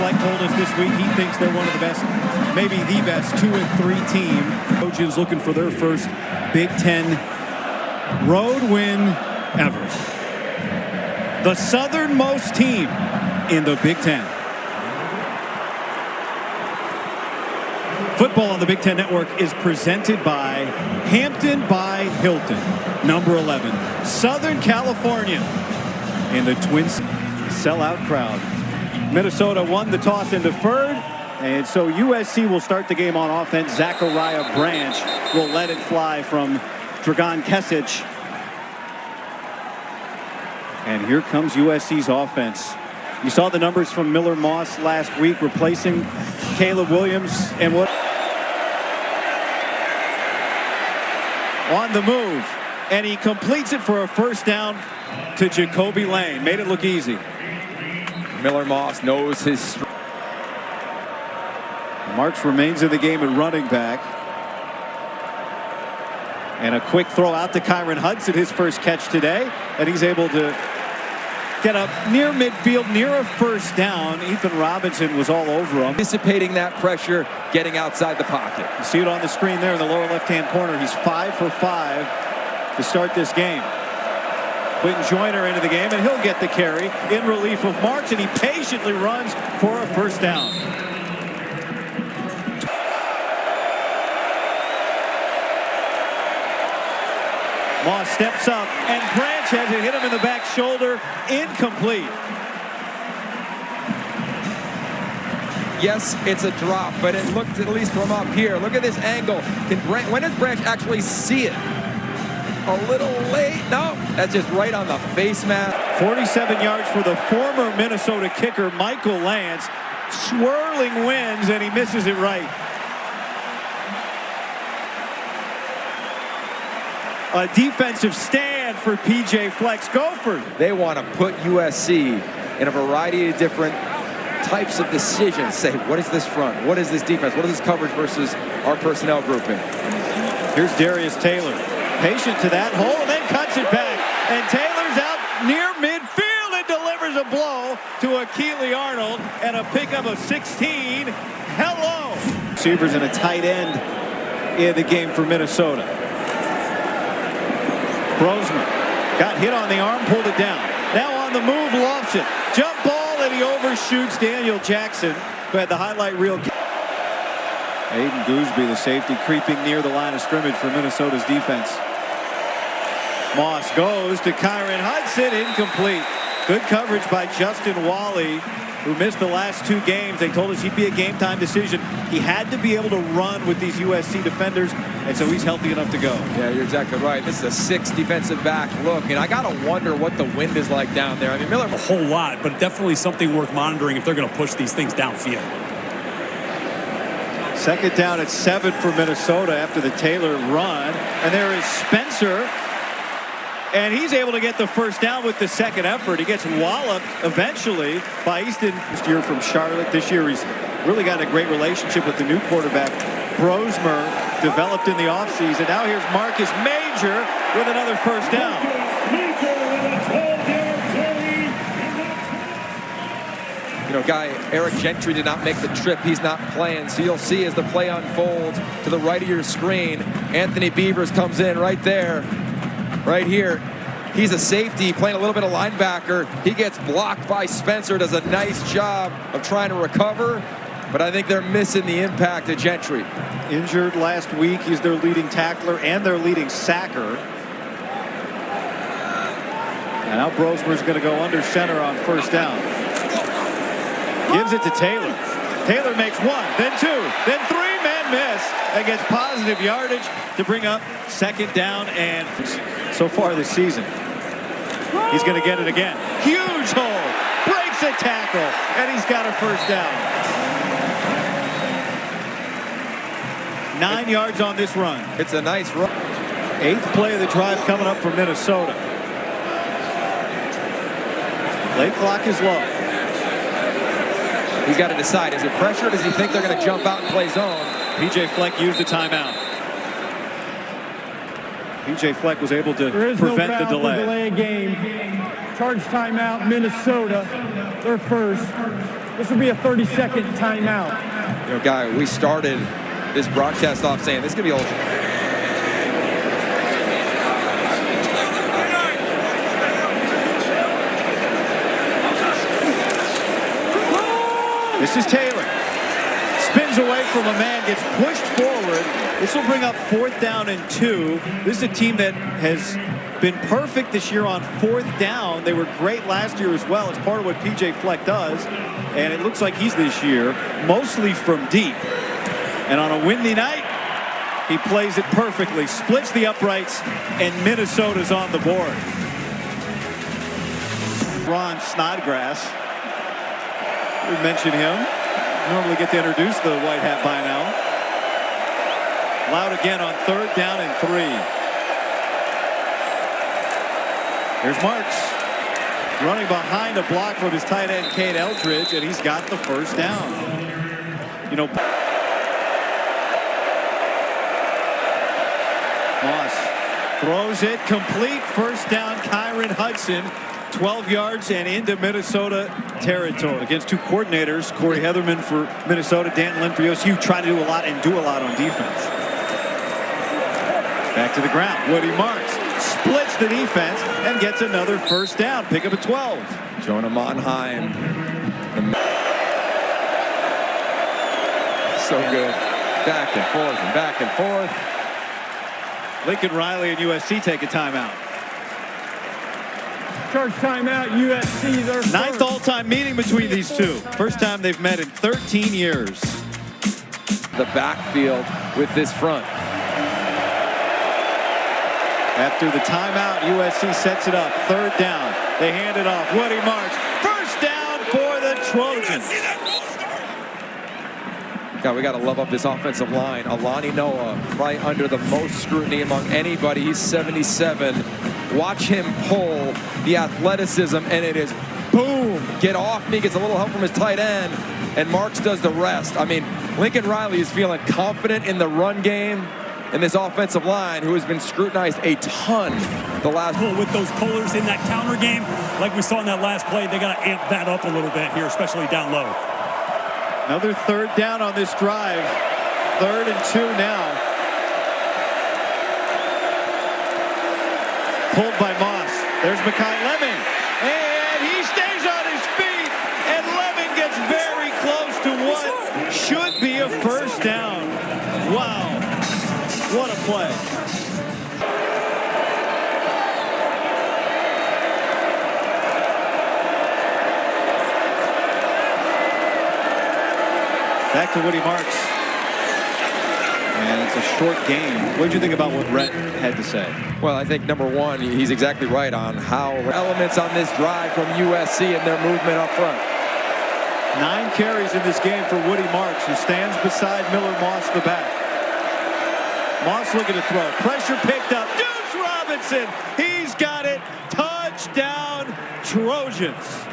Fleck told us this week he thinks they're one of the best, maybe the best 2-3 team. Trojans looking for their first Big Ten road win ever. The southernmost team in the Big Ten. Football on the Big Ten Network is presented by Hampton by Hilton, number 11, Southern California, in the Twin Cities. Sellout crowd. Minnesota won the toss and deferred, and so USC will start the game on offense. Zachariah Branch will let it fly from Dragan Kesic. And here comes USC's offense. You saw the numbers from Miller Moss last week, replacing Caleb Williams, and what on the move, and he completes it for a first down to Jacoby Lane. Made it look easy. Miller Moss knows his. Marks remains in the game at running back. And a quick throw out to Kyron Hudson, his first catch today, and he's able to get up near midfield, near a first down. Ethan Robinson was all over him. Anticipating that pressure, getting outside the pocket. You see it on the screen there in the lower left-hand corner. He's 5 for 5 to start this game. Quentin Joyner into the game, and he'll get the carry in relief of Marks, and he patiently runs for a first down. Moss steps up, and Branch has it hit him in the back shoulder. Incomplete. Yes, it's a drop, but it looked, at least from up here, look at this angle. When does Branch actually see it? A little late. No, that's just right on the face mask. 47 yards for the former Minnesota kicker, Michael Lance. Swirling winds, and he misses it right. A defensive stand for P.J. Fleck's Gophers. They want to put USC in a variety of different types of decisions. Say, what is this front? What is this defense? What is this coverage versus our personnel grouping? Here's Darius Taylor. Patient to that hole, and then cuts it back. And Taylor's out near midfield and delivers a blow to Akili Arnold, and a pickup of 16. Hello! Receivers and a tight end in the game for Minnesota. Brosman got hit on the arm, pulled it down. Now on the move, lofts it. Jump ball, and he overshoots Daniel Jackson, who had the highlight reel. Aiden Gooseby, the safety, creeping near the line of scrimmage for Minnesota's defense. Moss goes to Kyron Hudson, incomplete. Good coverage by Justin Wally, who missed the last 2 games. They told us he'd be a game-time decision. He had to be able to run with these USC defenders, and so he's healthy enough to go. Yeah, you're exactly right. This is a 6th defensive back look, and I got to wonder what the wind is like down there. I mean, Miller... A whole lot, but definitely something worth monitoring if they're going to push these things downfield. Second down at 7 for Minnesota after the Taylor run. And there is Spencer. And he's able to get the first down with the second effort. He gets walloped eventually by Easton. This year from Charlotte. This year he's really got a great relationship with the new quarterback, Brosmer, developed in the offseason. Now here's Marcus Major with another first down. You know, guy Eric Gentry did not make the trip. He's not playing. So you'll see as the play unfolds to the right of your screen, Anthony Beavers comes in right there, right here. He's a safety playing a little bit of linebacker. He gets blocked by Spencer, does a nice job of trying to recover, but I think they're missing the impact of Gentry. Injured last week. He's their leading tackler and their leading sacker. And now Brosmer's going to go under center on first down. Gives it to Taylor. Taylor makes 1, then 2, then 3. Man miss and gets positive yardage to bring up second down. And so far this season, he's going to get it again. Huge hole, breaks a tackle, and he's got a first down. 9 yards on this run. It's a nice run. 8th play of the drive coming up for Minnesota. Late clock is low. He's got to decide, is it pressure or does he think they're going to jump out and play zone? P.J. Fleck used the timeout. P.J. Fleck was able to prevent the delay. Delay a game. Charge timeout, Minnesota. Their first. This will be a 30-second timeout. You know, Guy, we started this broadcast off saying this is going to be old. This is Taylor. Spins away from a man, gets pushed forward. This will bring up 4th down and 2. This is a team that has been perfect this year on 4th down. They were great last year as well. It's part of what P.J. Fleck does. And it looks like he's this year mostly from deep. And on a windy night, he plays it perfectly. Splits the uprights, and Minnesota's on the board. Ron Snodgrass. We mentioned him. Normally get to introduce the white hat by now. Loud again on 3rd down and 3. Here's Marks running behind a block from his tight end Cade Eldridge, and he's got the 1st down. You know, Moss throws it complete. 1st down, Kyron Hudson. 12 yards and into Minnesota territory. Against 2 coordinators, Corey Heatherman for Minnesota, Dan Lynn for USC, try to do a lot and do a lot on defense. Back to the ground. Woody Marks splits the defense and gets another 1st down. Pick up a 12. Jonah Monheim. So good. Back and forth and back and forth. Lincoln Riley and USC take a timeout. Charge timeout, USC. Their 9th all-time meeting between these two. First time they've met in 13 years. The backfield with this front. After the timeout, USC sets it up. 3rd down. They hand it off. Woody Marks. 1st down for the Trojans. God, we got to love up this offensive line. Alani Noah right under the most scrutiny among anybody. He's 77. Watch him pull the athleticism, and it is boom. Get off me. Gets a little help from his tight end, and Marks does the rest. I mean, Lincoln Riley is feeling confident in the run game. And this offensive line, who has been scrutinized a ton the last. With those pullers in that counter game, like we saw in that last play, they got to amp that up a little bit here, especially down low. Another 3rd down on this drive. 3rd and 2 now. Pulled by Moss. There's Mekhi Lemon. And he stays on his feet. And Lemon gets very close to what should be a 1st down. Wow. What a play. Back to Woody Marks. And it's a short game. What did you think about what Rhett had to say? Well, I think number one, he's exactly right on how elements on this drive from USC and their movement up front. 9 carries in this game for Woody Marks, who stands beside Miller Moss, the back. Moss looking to throw. Pressure picked up. Deuce Robinson. He's got it. Touchdown, Trojans.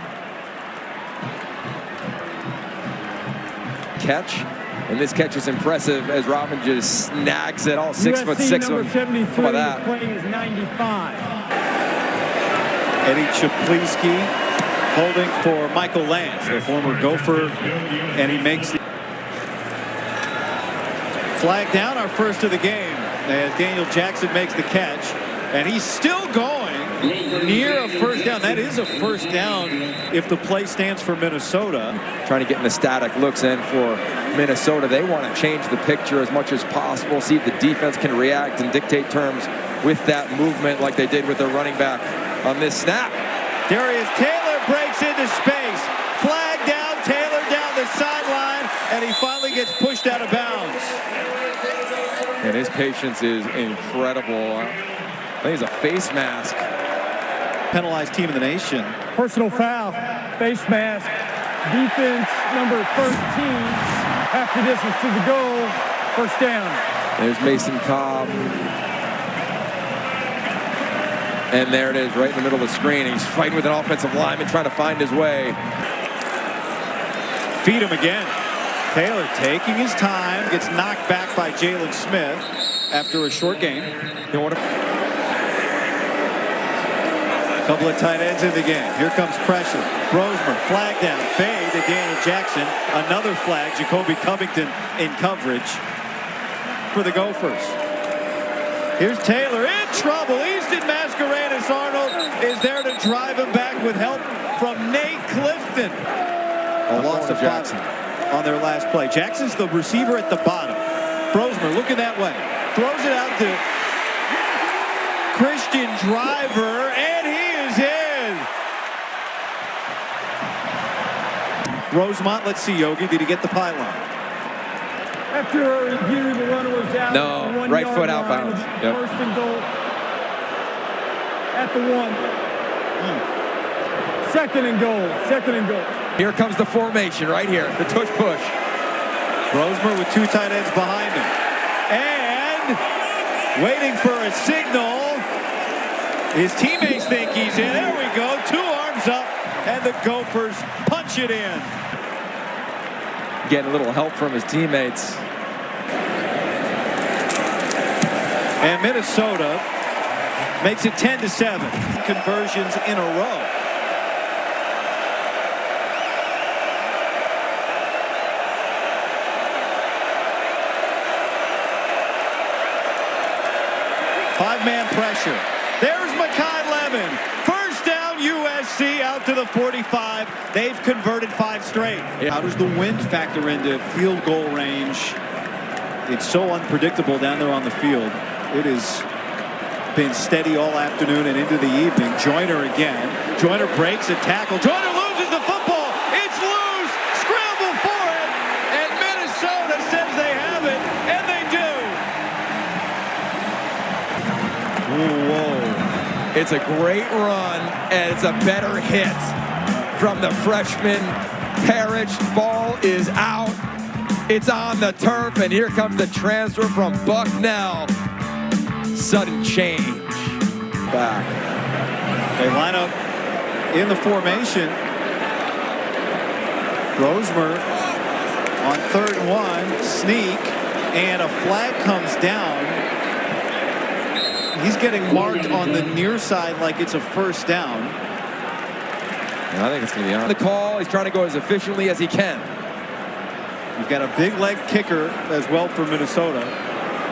Catch. And this catch is impressive as Robin just snags it all 6'6". Number 73. How about that? Playing is 95. Eddie Czaplinski holding for Michael Lance, the former Gopher, and he makes the flag down, our first of the game, as Daniel Jackson makes the catch, and he's still going near a 1st down. That is a 1st down if the play stands for Minnesota. Trying to get in the static looks in for Minnesota. They want to change the picture as much as possible, see if the defense can react and dictate terms with that movement like they did with their running back on this snap. Darius Taylor breaks into space. Flag down, Taylor down the sideline, and he finally gets pushed out of bounds. And his patience is incredible. I think he's a face mask. Penalized team in the nation. Personal foul. Face mask. Defense number 13. Half the distance to the goal. 1st down. There's Mason Cobb. And there it is, right in the middle of the screen. He's fighting with an offensive lineman, trying to find his way. Feed him again. Taylor taking his time, gets knocked back by Jalen Smith after a short game. You know what? Couple of tight ends in the game. Here comes pressure. Brosmer, flag down, fade to Daniel Jackson. Another flag, Jacoby Covington in coverage for the Gophers. Here's Taylor in trouble. Easton Mascarenas Arnold is there to drive him back with help from Nate Clifton. A loss of Jackson on their last play. Jackson's the receiver at the bottom. Brosmer looking that way. Throws it out to Christian Driver, and he is in. Rosemont, let's see, Yogi, did he get the pylon? After a review, the runner was out. No, the 1 right yard foot line. outbound. Yep. First and goal at the 1. Second and goal. Second and goal. Here comes the formation right here, the tush push. Brosmer with 2 tight ends behind him. And waiting for a signal. His teammates think he's in. There we go. 2 arms up, and the Gophers punch it in. Getting a little help from his teammates. And Minnesota makes it 10-7. Conversions in a row. Five-man pressure. There's Makai Lemon. First down, USC out to the 45. They've converted 5 straight. How does the wind factor into field goal range? It's so unpredictable down there on the field. It has been steady all afternoon and into the evening. Joyner again. Joyner breaks a tackle. Joyner loses the football. It's loose. Scramble for it. And Minnesota says they have it, and they do. Whoa. It's a great run, and it's a better hit from the freshman. Parrish. Ball is out. It's on the turf, and here comes the transfer from Bucknell. Sudden change. Back. They line up in the formation. Brosmer on 3rd and 1. Sneak, and a flag comes down. He's getting marked on the near side like it's a first down. I think it's going to be on the call. He's trying to go as efficiently as he can. You've got a big leg kicker as well for Minnesota.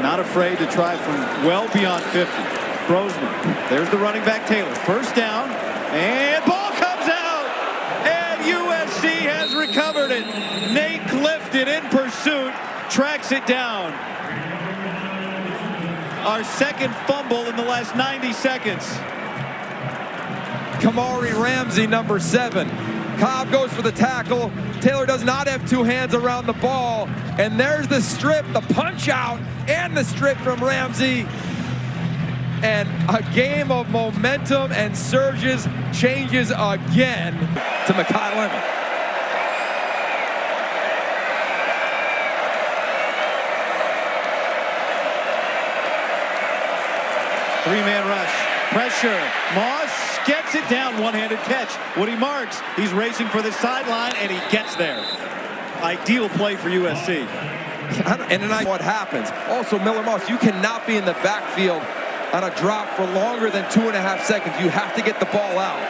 Not afraid to try from well beyond 50. Brosmer. There's the running back Taylor. First down. And ball comes out. And USC has recovered it. Nate Clifton in pursuit. Tracks it down. Our second fumble in the last 90 seconds. Kamari Ramsey, number 7. Cobb goes for the tackle. Taylor does not have 2 hands around the ball. And there's the strip, the punch out, and the strip from Ramsey. And a game of momentum and surges changes again to Makai Lemon. Three-man rush. Pressure. Moss gets it down. One-handed catch. Woody Marks. He's racing for the sideline, and he gets there. Ideal play for USC. And then what happens? Also, Miller Moss, you cannot be in the backfield on a drop for longer than 2.5 seconds. You have to get the ball out.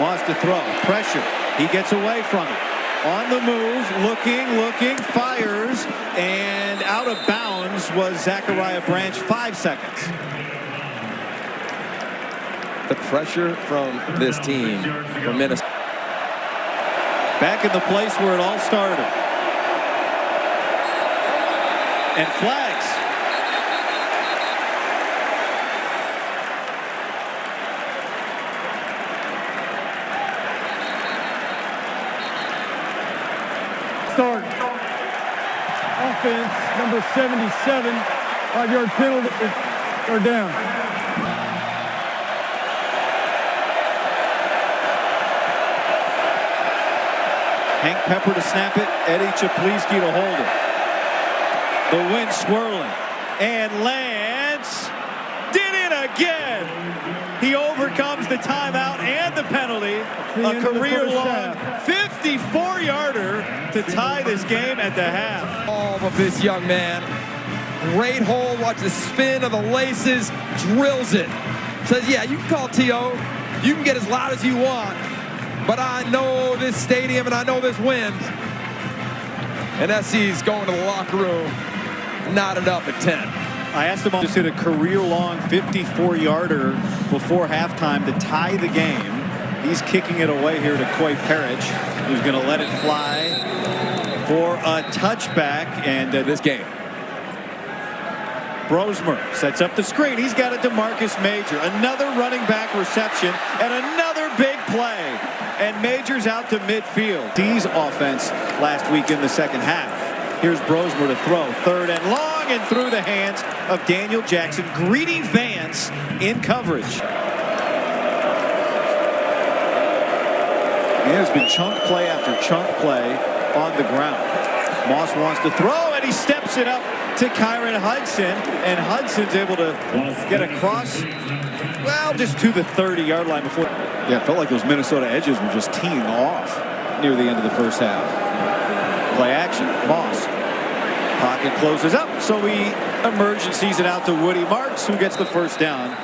Moss to throw. Pressure. He gets away from it. On the move, looking, fires, and out of bounds was Zachariah Branch. 5 seconds. The pressure from this team from Minnesota. Back in the place where it all started. And flags. Start. Offense, number 77. 5-yard penalty or down. Hank Pepper to snap it. Eddie Chapliski to hold it. The wind swirling. And Lance did it again. He overcomes the timeout and the penalty. A career-long 54-yarder to tie this game at the half. All of this young man Great hole. Watch the spin of the laces. Drills it. Says, yeah, you can call T.O. You can get as loud as you want. But I know this stadium and I know this wind. And SC's going to the locker room. Knotted up at 10. I asked him to hit a career-long 54-yarder before halftime to tie the game. He's kicking it away here to Coy Parrish, who's going to let it fly for a touchback. And This game. Brosmer sets up the screen. He's got it to Marcus Major. Another running back reception and another big play. And Major's out to midfield. D's offense last week in the second half. Here's Brosmer to throw. 3rd and long and through the hands of Daniel Jackson. Greedy Vance in coverage. There's been chunk play after chunk play on the ground. Moss wants to throw, and he steps it up to Kyron Hudson, and Hudson's able to get across, well, just to the 30-yard line before. Yeah, it felt like those Minnesota edges were just teeing off near the end of the first half. Play action, Moss. Pocket closes up, so he emergencies it out to Woody Marks, who gets the first down.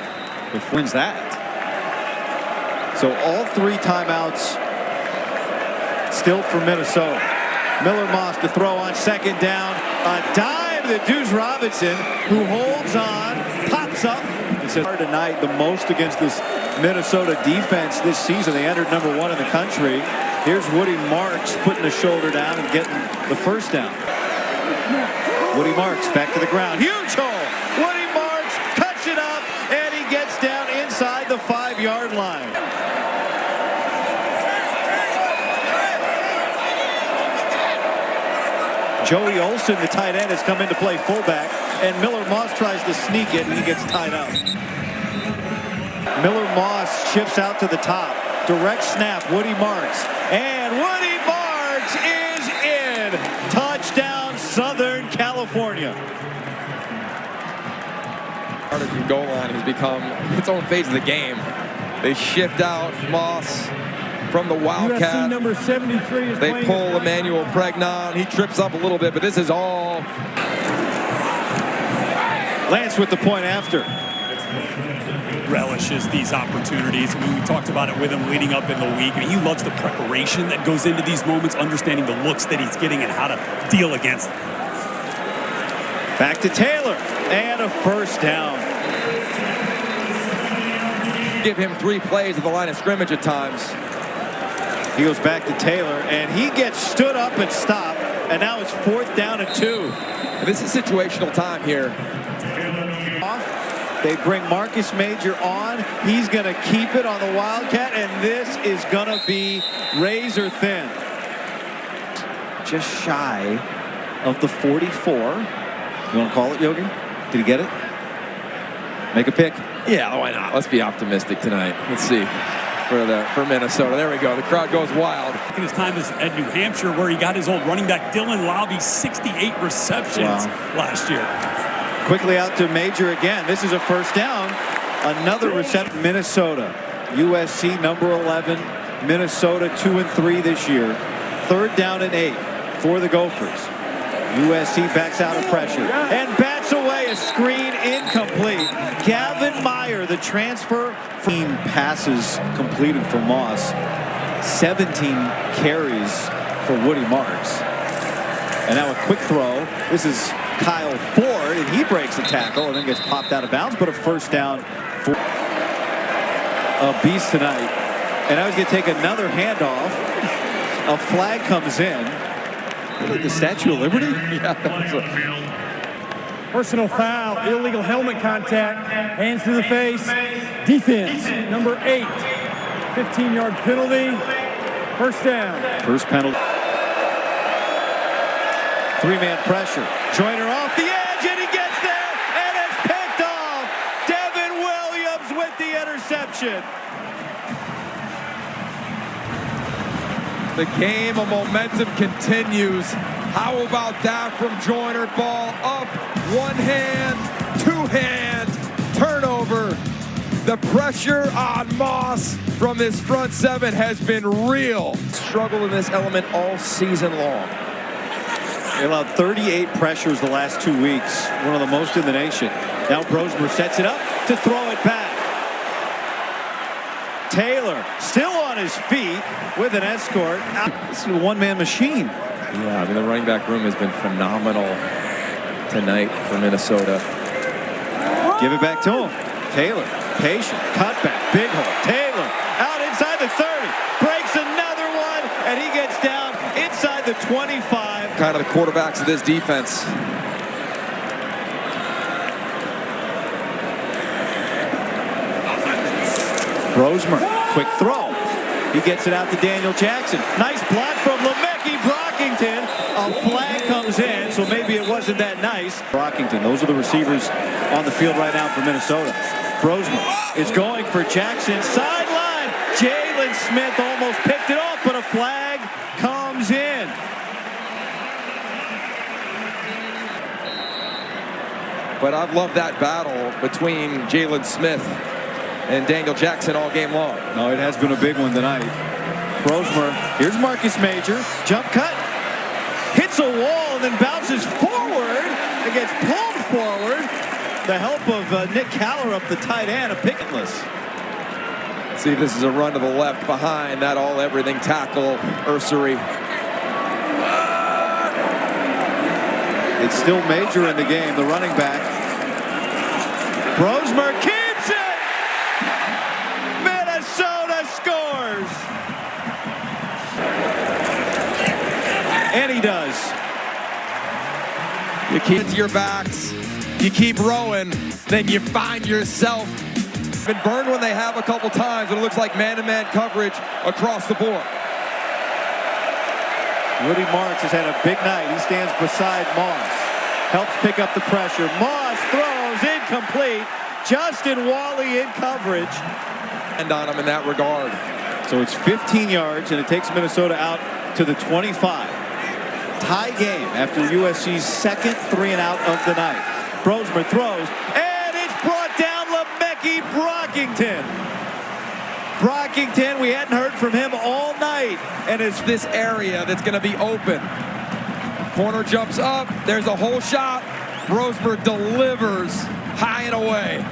Who wins that? So all 3 timeouts still for Minnesota. Miller Moss to throw on 2nd down. A dive to Deuce Robinson, who holds on, pops up. It's hard tonight, the most against this Minnesota defense this season. They entered number 1 in the country. Here's Woody Marks putting the shoulder down and getting the first down. Woody Marks back to the ground. Huge hole. Woody Marks cuts it up, and he gets down inside the 5-yard line. Joey Olsen, the tight end, has come in to play fullback, and Miller Moss tries to sneak it, and he gets tied up. Miller Moss shifts out to the top. Direct snap, Woody Marks. And Woody Marks is in. Touchdown, Southern California. Part of the goal line has become its own phase of the game. They shift out Moss from the Wildcat. USC number 73 is They playing. pull Emmanuel Pregnon. He trips up a little bit, but this is all. Lance with the point after. Relishes these opportunities. I mean, we talked about it with him leading up in the week. I mean, he loves the preparation that goes into these moments, understanding the looks that he's getting and how to deal against them. Back to Taylor, and a first down. Give him 3 plays at the line of scrimmage at times. He goes back to Taylor, and he gets stood up and stopped, and now it's 4th down and 2. And this is situational time here. They bring Marcus Major on. He's going to keep it on the Wildcat, and this is going to be razor thin. Just shy of the 44. You want to call it, Yogi? Did he get it? Make a pick? Yeah, why not? Let's be optimistic tonight. Let's see for Minnesota. There we go. The crowd goes wild. In his time at New Hampshire, where he got his old running back Dylan Lobby 68 receptions last year. Quickly out to Major again. This is a first down. Another reception. Minnesota. USC number 11. Minnesota 2-3 this year. 3rd down and 8 for the Gophers. USC backs out of pressure and bats away. A screen incomplete. Gavin Meyer, the transfer. 15 passes completed for Moss. 17 carries for Woody Marks. And now a quick throw. This is Kyle Ford, and he breaks a tackle and then gets popped out of bounds, but a first down for a beast tonight. And I was going to take another handoff. A flag comes in. The Statue of Liberty? Yeah, Personal foul, illegal helmet contact, hands to the face, defense, number 8, 15-yard penalty, first down. First penalty. 3-man pressure. Joyner off the edge, and he gets there, and it's picked off. Devin Williams with the interception. The game of momentum continues. How about that from Joyner? Ball up, 1 hand, 2 hand, turnover. The pressure on Moss from this front 7 has been real. Struggle in this element all season long. They allowed 38 pressures the last 2 weeks, one of the most in the nation. Now Brosmer sets it up to throw it back. Taylor still on his feet with an escort. This is a one-man machine. Yeah, I mean, the running back room has been phenomenal tonight for Minnesota. Give it back to him. Taylor, patient, cutback, big hole. Taylor out inside the 30, breaks another one, and he gets down inside the 25. Kind of the quarterbacks of this defense. Brosmer, quick throw. He gets it out to Daniel Jackson. Nice block from Lemecki Brockington. A flag comes in, so maybe it wasn't that nice. Brockington, those are the receivers on the field right now for Minnesota. Brosmer is going for Jackson. Sideline. Jalen Smith almost picked it off, but a flag comes in. But I've loved that battle between Jalen Smith and Daniel Jackson all game long. No, it has been a big one tonight. Brosmer, here's Marcus Major. Jump cut. Hits a wall and then bounces forward. It gets pulled forward. The help of Nick Caller up the tight end, a picketless. See if this is a run to the left behind that all-everything tackle, Ursary. It's still Major in the game, the running back. Brosmer keeps it! Minnesota scores! And he does. You keep to your backs, you keep rowing, then you find yourself been burned when they have a couple times, and it looks like man-to-man coverage across the board. Woody Marks has had a big night. He stands beside Moss. Helps pick up the pressure. Moss throws incomplete. Justin Wally in coverage. And on him in that regard. So it's 15 yards, and it takes Minnesota out to the 25. Tie game after USC's second 3-and-out of the night. Brosmer throws, and it's brought down Lemecki Brockington. Brockington, we hadn't heard from him all night. And it's this area that's going to be open. Corner jumps up. There's a hole shot. Brosmer delivers high and away.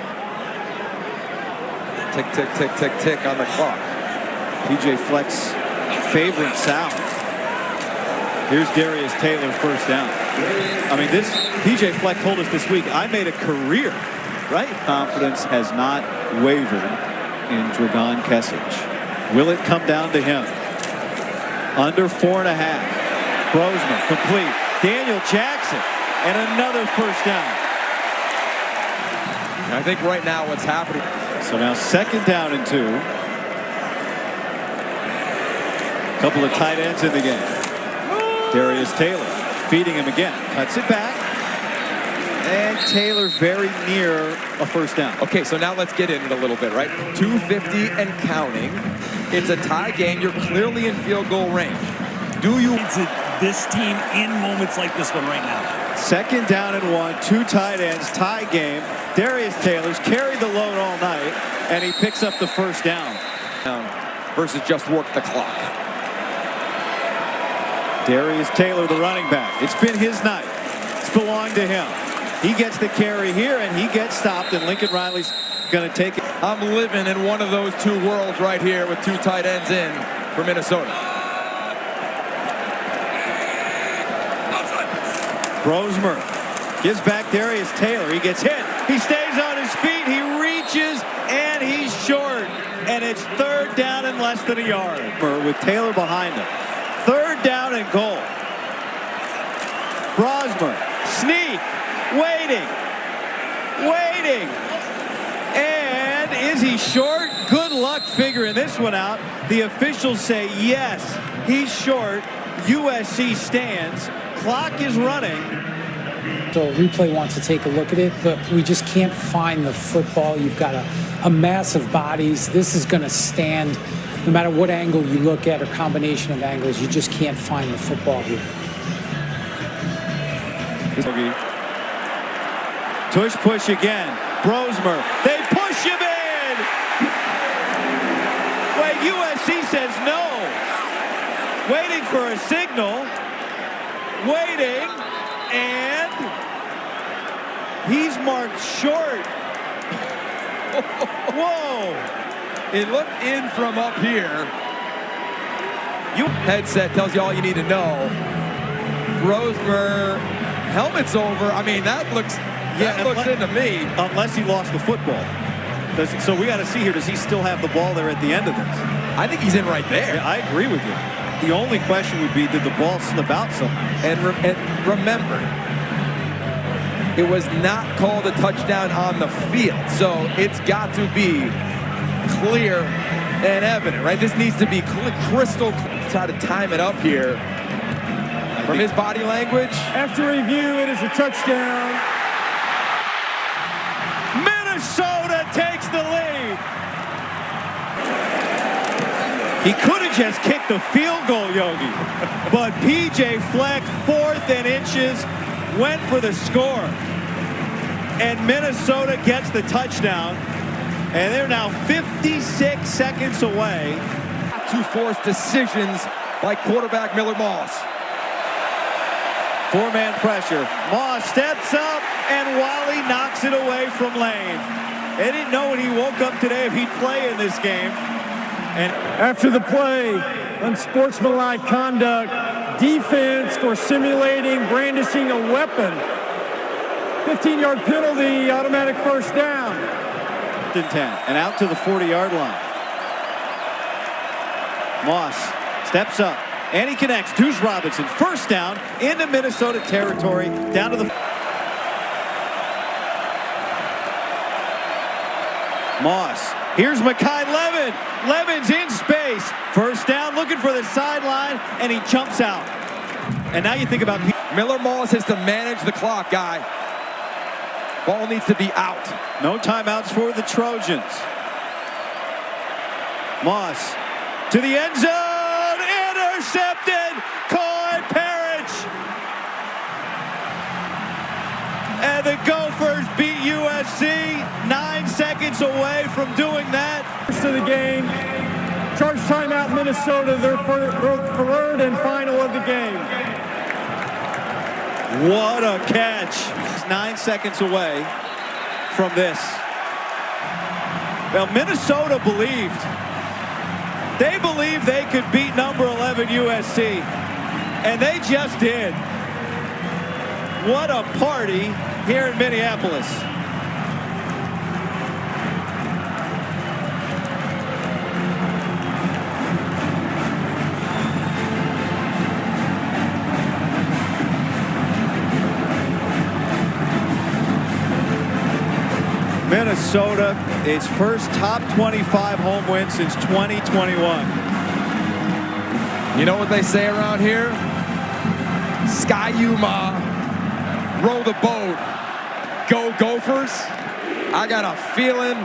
Tick, tick, tick, tick, tick on the clock. PJ Fleck's favoring South. Here's Darius Taylor, first down. I mean, this PJ Fleck told us this week, I made a career, right? Confidence has not wavered in Dragan Kesich. Will it come down to him? Under 4.5. Brosmer complete. Daniel Jackson and another first down. I think right now what's happening. So now second down and 2. Couple of tight ends in the game. Darius Taylor feeding him again. Cuts it back. And Taylor very near a first down. Okay, so now let's get in it a little bit, right? 250 and counting. It's a tie game. You're clearly in field goal range. Do you... This team in moments like this one right now. Second down and 1, 2 tight ends, tie game. Darius Taylor's carried the load all night, and he picks up the first down. Versus just work the clock. Darius Taylor, the running back. It's been his night. It's belonged to him. He gets the carry here, and he gets stopped, and Lincoln Riley's going to take it. I'm living in one of those two worlds right here with 2 tight ends in for Minnesota. Brosmer gives back Darius Taylor. He gets hit. He stays on his feet. He reaches, and he's short. And it's third down and less than a yard. With Taylor behind him. Third down and goal. Brosmer, sneak, waiting. And is he short? Good luck figuring this one out. The officials say yes, he's short. USC stands. Clock is running. So replay wants to take a look at it, but we just can't find the football. You've got a mass of bodies. This is going to stand no matter what angle you look at or combination of angles. You just can't find the football here. Tush push again. Brosmer. They push him in. Wait, USC says no. Waiting for a signal. waiting, and he's marked short. Whoa. It looked in from up here. Headset tells you all you need to know. Rosemer, helmet's over. I mean, that looks into me. Unless he lost the football. So we got to see here, does he still have the ball there at the end of this? I think he's in right there. Yeah, I agree with you. The only question would be, did the ball slip out somehow? And remember, it was not called a touchdown on the field, so it's got to be clear and evident, right? This needs to be crystal clear. Try to time it up here. From his body language. After review, it is a touchdown. Minnesota takes the lead. He could have just kicked the field goal, Yogi. But P.J. Fleck, 4th and inches, went for the score. And Minnesota gets the touchdown. And they're now 56 seconds away. To force decisions by quarterback Miller Moss. 4-man pressure. Moss steps up, and Wally knocks it away from Lane. They didn't know when he woke up today if he'd play in this game. And after the play, unsportsmanlike conduct, defense for simulating brandishing a weapon. 15-yard penalty, automatic first down. 10 and out to the 40-yard line. Moss steps up, and he connects. Deuce Robinson, first down into Minnesota territory, down to the... Moss, here's Mekhi Levin. Levin's in space. First down, looking for the sideline, and he jumps out. And now you think about... Miller Moss has to manage the clock, guy. Ball needs to be out. No timeouts for the Trojans. Moss to the end zone, intercepted, Coy Parrish. And the Gophers beat USC, 9 seconds away from doing that. First of the game, charge timeout Minnesota, their third and final of the game. What a catch. He's 9 seconds away from this. Well, Minnesota believed. They believed they could beat number 11 USC, and they just did. What a party here in Minneapolis. Minnesota, its first top 25 home win since 2021. You know what they say around here? Sky-U-Ma, roll the boat, go Gophers. I got a feeling